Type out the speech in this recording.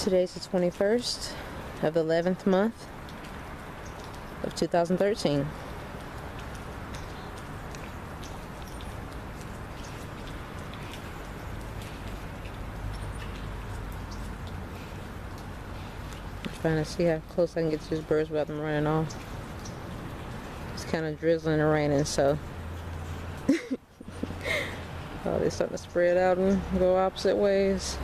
Today's the 21st of the 11th month of 2013. Trying to see how close I can get to these birds without them running off. It's kind of drizzling and raining, so oh, they're starting to spread out and go opposite ways.